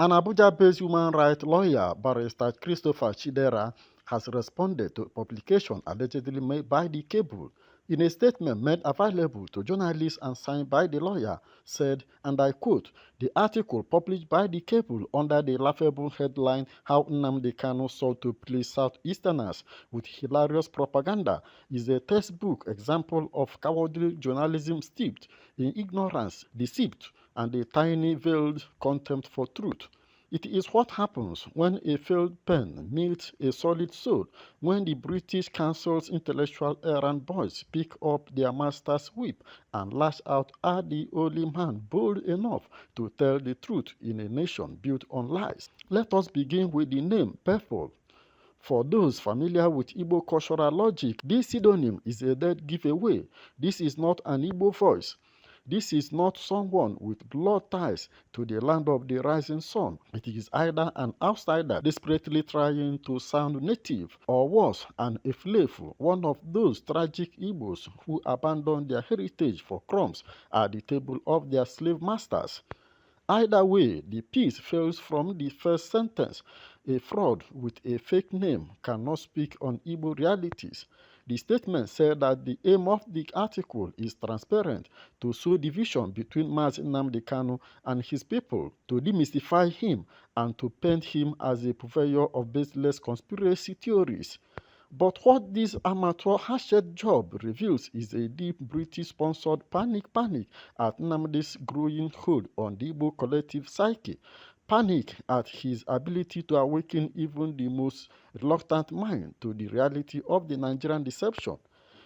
An Abuja-based human rights lawyer, Barrister Christopher Chidera, has responded to publication allegedly made by Thecable. In a statement made available to journalists and signed by the lawyer, said, and I quote, "The article published by Thecable under the laughable headline How Nnamdi Kanu Sought to Please Southeasterners with Hilarious Propaganda is a textbook example of cowardly journalism steeped in ignorance, deceit, and a tiny veiled contempt for truth. It is what happens when a failed pen meets a solid soul, when the British Council's intellectual errand boys pick up their master's whip and lash out at the only man bold enough to tell the truth in a nation built on lies." Let us begin with the name Thecable. For those familiar with Igbo cultural logic, this pseudonym is a dead giveaway. This is not an Igbo voice. This is not someone with blood ties to the land of the rising sun. It is either an outsider desperately trying to sound native, or worse, an Eflefu, one of those tragic Igbos who abandoned their heritage for crumbs at the table of their slave masters. Either way, the piece fails from the first sentence. A fraud with a fake name cannot speak on Igbo realities. The statement said that the aim of the article is transparent, to sow division between Mazi Nnamdi Kanu and his people, to demystify him, and to paint him as a purveyor of baseless conspiracy theories. But what this amateur hatchet job reveals is a deep British-sponsored panic at Nnamdi's growing hold on the Igbo collective psyche. Panic at his ability to awaken even the most reluctant mind to the reality of the Nigerian deception.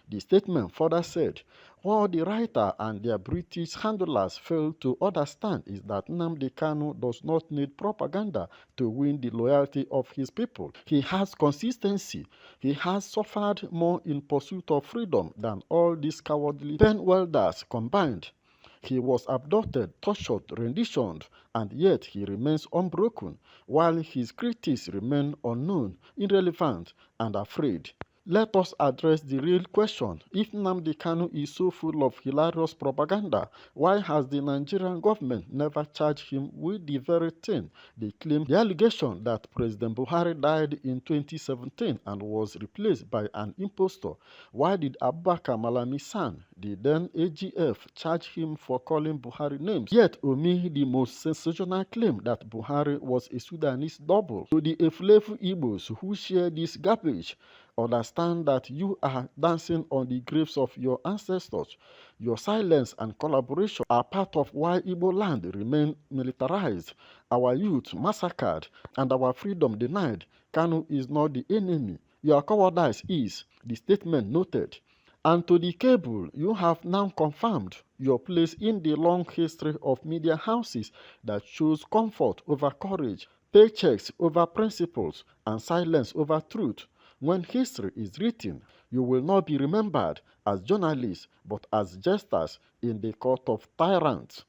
The statement further said, what the writer and their British handlers fail to understand is that Nnamdi Kanu does not need propaganda to win the loyalty of his people. He has consistency. He has suffered more in pursuit of freedom than all these cowardly pen welders combined. He was abducted, tortured, renditioned, and yet he remains unbroken, while his critics remain unknown, irrelevant, and afraid. Let us address the real question. If Nnamdi Kanu is so full of hilarious propaganda, why has the Nigerian government never charged him with the very thing they claim? The allegation that President Buhari died in 2017 and was replaced by an impostor. Why did Abubakar Malami-San, the then AGF, charge him for calling Buhari names, yet omit the most sensational claim that Buhari was a Sudanese double? To the Eflefu Igbos who share this garbage, understand that you are dancing on the graves of your ancestors. Your silence and collaboration are part of why Igbo land remains militarized, our youth massacred, and our freedom denied. Kanu is not the enemy. Your cowardice is, the statement noted. And to Thecable, you have now confirmed your place in the long history of media houses that chose comfort over courage, paychecks over principles, and silence over truth. When history is written, you will not be remembered as journalists, but as jesters in the court of tyrants.